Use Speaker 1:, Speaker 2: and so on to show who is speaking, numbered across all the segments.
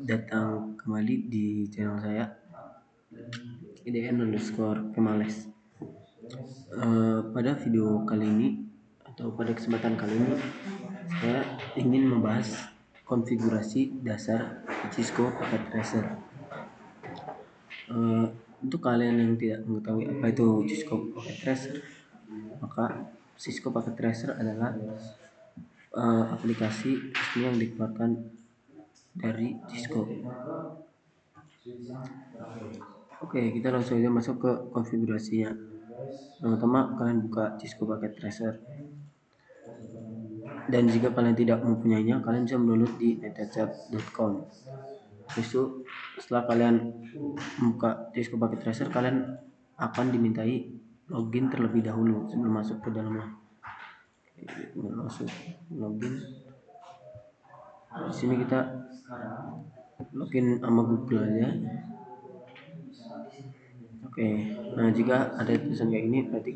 Speaker 1: datang kembali di channel saya IDN_Kemales. Pada video kali ini atau pada kesempatan kali ini saya ingin membahas konfigurasi dasar Cisco Packet Tracer. Untuk kalian yang tidak mengetahui apa itu Cisco Packet Tracer, maka Cisco Packet Tracer adalah aplikasi resmi yang dikeluarkan dari Cisco. Oke, kita langsung aja masuk ke konfigurasinya. Pertama, kalian buka Cisco Packet Tracer. Dan jika kalian tidak mempunyainya, kalian bisa mendownload di netatchat.com. Terus setelah kalian buka Cisco Packet Tracer, kalian akan dimintai login terlebih dahulu sebelum masuk ke dalamnya. Masuk login. Di sini kita login sama Google aja. Oke, nah jika ada tulisan kayak ini berarti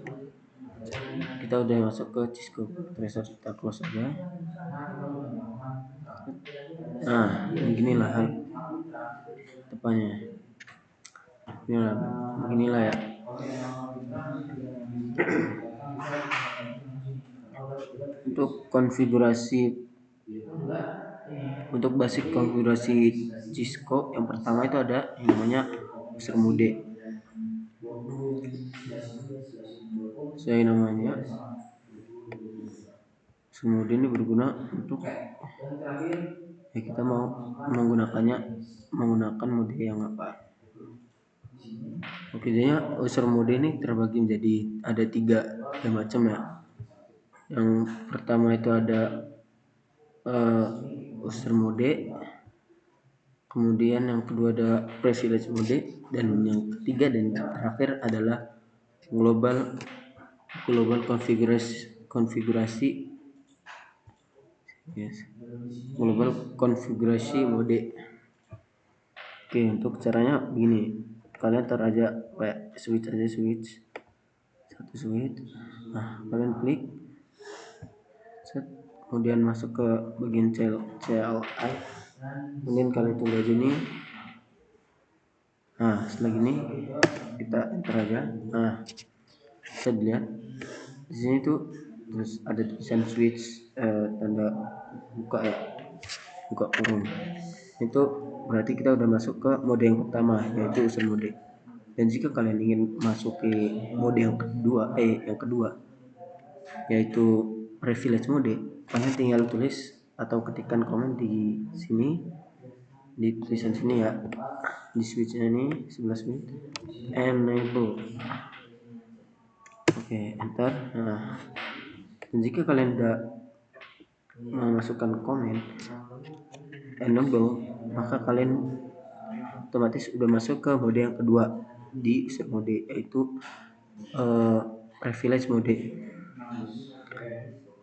Speaker 1: kita udah masuk ke Cisco Tracer. Kita close aja. Nah, beginilah hal depannya. Beginilah ya. Untuk basic konfigurasi Cisco, yang pertama itu ada yang namanya user mode. Saya namanya user mode ini berguna untuk kita mau menggunakan mode yang apa. Oke, jadi user mode ini terbagi menjadi ada tiga macam ya. Yang pertama itu ada user mode, kemudian yang kedua ada privilege mode, dan yang ketiga dan terakhir adalah global konfigurasi global konfigurasi mode. Oke, untuk caranya begini. Kalian taruh aja kayak switch. Satu switch. Nah, kalian klik. Kemudian masuk ke bagian CLI. Kemudian kalian tunggu aja nih. Nah, setelah gini kita enter aja. Nah, bisa dilihat di sini tuh terus ada tulisan switch, tanda buka ya, buka kurung. Itu berarti kita udah masuk ke mode yang pertama, yaitu user mode. Dan jika kalian ingin masuk ke mode yang kedua yaitu privilege mode, kalian tinggal tulis atau ketikkan komen di sini, di tulisan sini ya, di switchnya ini sebelah switch enable. Oke, enter. Nah, dan jika kalian udah memasukkan komen enable, maka kalian otomatis udah masuk ke mode yang kedua di user mode, yaitu privilege mode.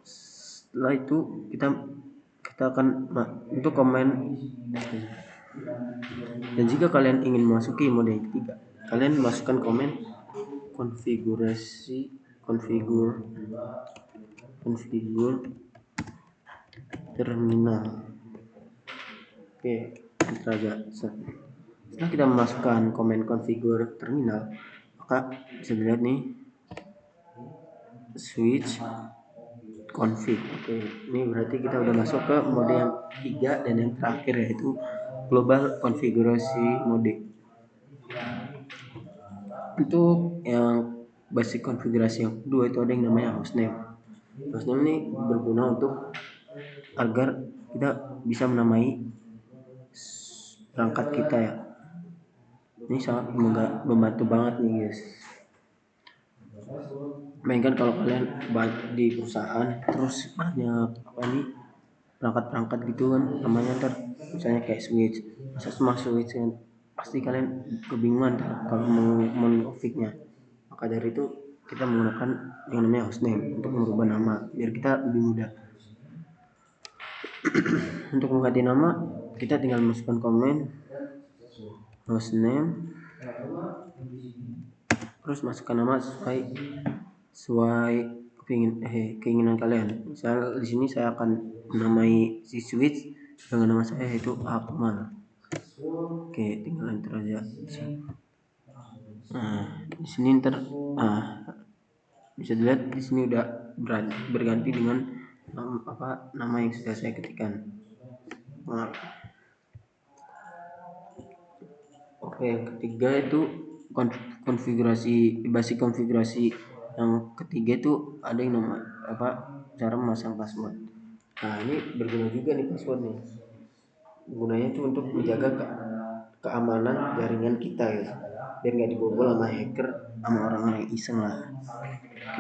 Speaker 1: Setelah itu kita akan untuk komen. Dan jika kalian ingin memasuki mode yang ketiga, kalian masukkan komen konfigur terminal. Oke, enter aja. Setelah kita memasukkan komen konfigur terminal, maka bisa dilihat nih switch config. Oke, ini berarti kita udah masuk ke mode yang ketiga dan yang terakhir, yaitu global konfigurasi mode. Untuk yang basic konfigurasi yang kedua itu ada yang namanya hostname. Hostname ini berguna untuk agar kita bisa menamai perangkat kita ya. Ini sangat membantu banget nih guys. Mainkan kalau kalian di perusahaan terus banyak perangkat gitu kan, namanya misalnya kayak switch, masa semua switch kan, pasti kalian kebingungan kalau mau mengonfignya. Maka dari itu kita menggunakan yang namanya hostname untuk merubah nama biar kita lebih mudah. Untuk mengganti nama, kita tinggal masukkan komen hostname, terus masukkan nama sesuai keinginan kalian. Misal di sini saya akan menamai si switch dengan nama saya yaitu Akmal. Oke, tinggal enter aja. Nah, di sini ntar bisa dilihat di sini udah berganti dengan nama yang sudah saya ketikkan. Nah, oke, yang ketiga itu konfigurasi basic konfigurasi. Yang ketiga itu ada yang nama cara memasang password. Nah, ini berguna juga nih password nih. Gunanya itu untuk menjaga keamanan jaringan kita ya, biar nggak dibobol sama hacker, sama orang-orang yang iseng lah.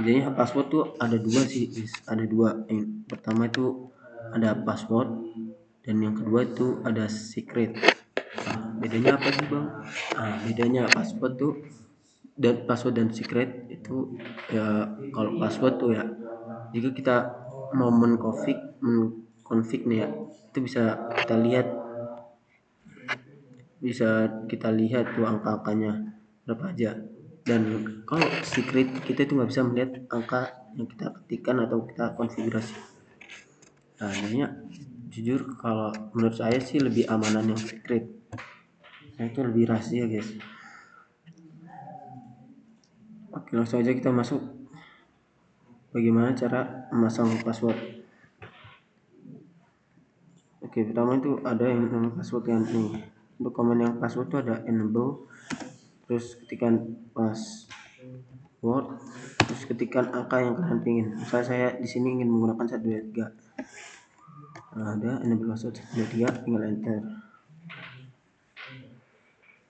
Speaker 1: Bedanya password tuh ada dua sih, ada dua. Yang pertama itu ada password, dan yang kedua itu ada secret. Bedanya apa sih bang? Bedanya password dan secret itu ya, kalau password tuh ya, jika kita mau menkonfig nih ya, itu bisa kita lihat tuh angka-angkanya berapa aja. Dan kalau secret, kita itu nggak bisa melihat angka yang kita ketikkan atau kita konfigurasi. Nah, jadinya jujur kalau menurut saya sih lebih amanan yang secret. Nah, itu lebih rahasia guys. Oke, langsung aja kita masuk. Bagaimana cara memasang password? Oke, pertama itu ada yang namanya password yang nih. Untuk komen yang password itu ada enable, terus ketikkan password, terus ketikkan angka yang kalian pingin. Misalnya saya di sini ingin menggunakan 123. Nah, ada enable password 123, tinggal enter.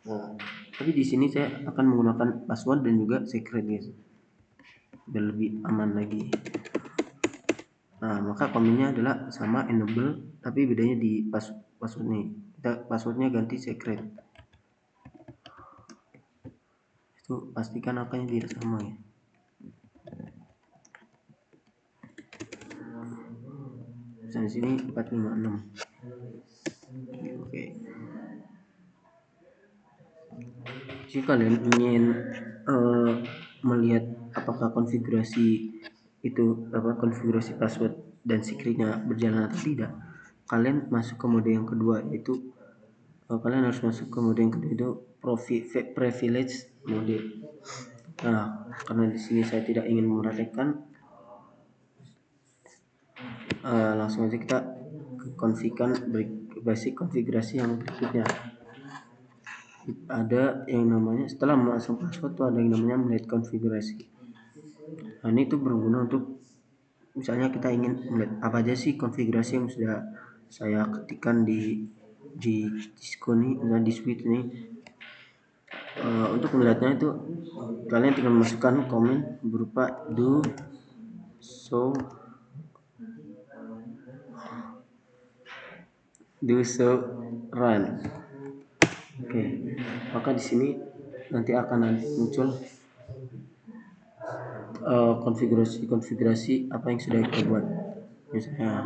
Speaker 1: Nah, tapi di sini saya akan menggunakan password dan juga secret guys, biar lebih aman lagi. Nah, maka komennya adalah sama enable, tapi bedanya di password nih. Kita passwordnya ganti secret. Itu pastikan angkanya tidak sama ya. Misalnya sini 456. Oke. Jika kalian ingin melihat apakah konfigurasi password dan secretnya berjalan atau tidak, kalian masuk ke mode yang kedua, yaitu kalian harus masuk ke mode yang kedua, itu privilege mode. Nah, karena di sini saya tidak ingin mempraktekkan, langsung aja kita konfigurasikan basic konfigurasi yang berikutnya. Ada yang namanya, setelah memasang password tuh ada yang namanya melihat konfigurasi. Nah, ini tuh berguna untuk misalnya kita ingin melihat apa aja sih konfigurasi yang sudah saya ketikkan di Cisco nih, di switch nih. Untuk melihatnya itu kalian tinggal masukkan komen berupa do so run. Oke, maka di sini nanti akan muncul konfigurasi apa yang sudah kita buat. Misalnya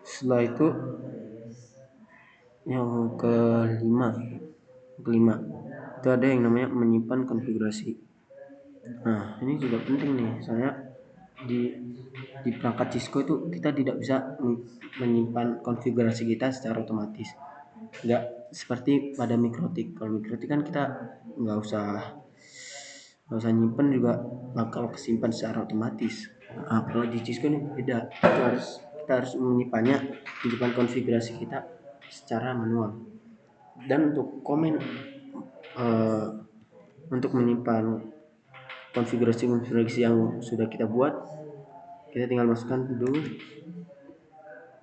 Speaker 1: setelah itu yang kelima itu ada yang namanya menyimpan konfigurasi. Nah, ini juga penting nih, saya di perangkat Cisco itu kita tidak bisa menyimpan konfigurasi kita secara otomatis. Nggak seperti pada Mikrotik. Kalau Mikrotik kan kita nggak usah nyimpen juga bakal kesimpan secara otomatis. Nah, kalau di Cisco ini beda, kita harus menyimpan konfigurasi kita secara manual. Dan untuk untuk menyimpan konfigurasi yang sudah kita buat, kita tinggal masukkan do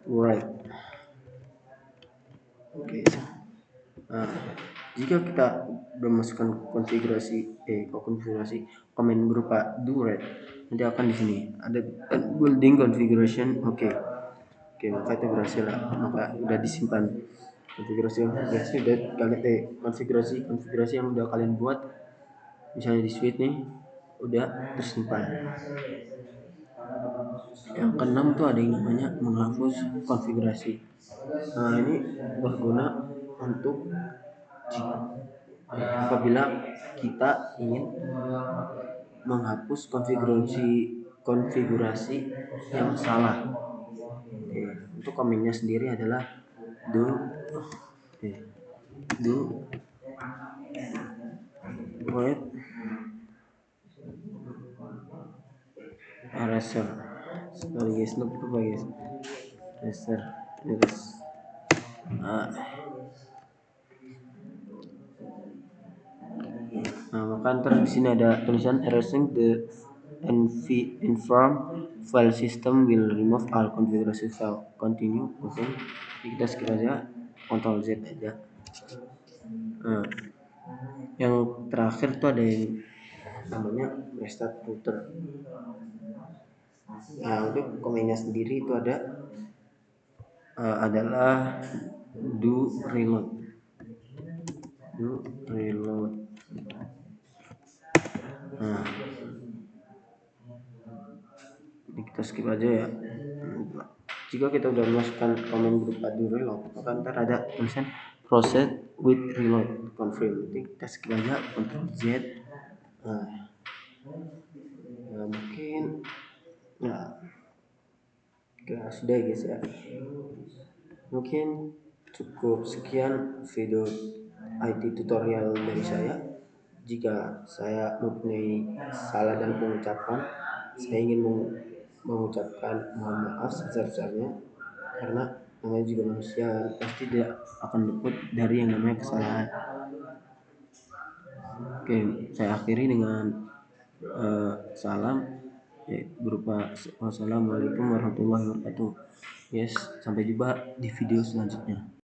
Speaker 1: write. Oke. Nah, jika kita sudah masukkan konfigurasi komen berupa do write, nanti akan di sini ada building configuration. Oke, maka itu berhasil lah, maka udah disimpan konfigurasi yang udah kalian buat, misalnya di suite nih, udah tersimpan. Yang keenam tuh ada yang namanya menghapus konfigurasi. Nah, ini berguna untuk apabila kita ingin menghapus konfigurasi yang salah. Untuk komennya sendiri adalah do web eraser. Sorry guys, lupa guys. Eraser. Nah, maka ntar di sini ada tulisan erasing the inform file system will remove all configuration file. Continue. Oke. Kita skip aja. Ctrl Z aja. Nah, yang terakhir tuh ada yang namanya restart router. Nah, untuk komennya sendiri itu adalah do reload. Nah, ini kita skip aja ya. Jika kita udah memasukkan komen berupa do reload, maka ntar ada tulisan proceed with reload confirm. Nanti kita skip aja, Ctrl Z. Nah, mungkin sudah ya guys ya. Mungkin cukup sekian video IT tutorial dari saya. Jika saya mempunyai salah dalam pengucapan, saya ingin mengucapkan mohon maaf sebesar-besarnya, karena namanya juga manusia, pasti tidak akan luput dari yang namanya kesalahan. Oke, saya akhiri dengan salam berupa wassalamualaikum warahmatullahi wabarakatuh. Yes, sampai jumpa di video selanjutnya.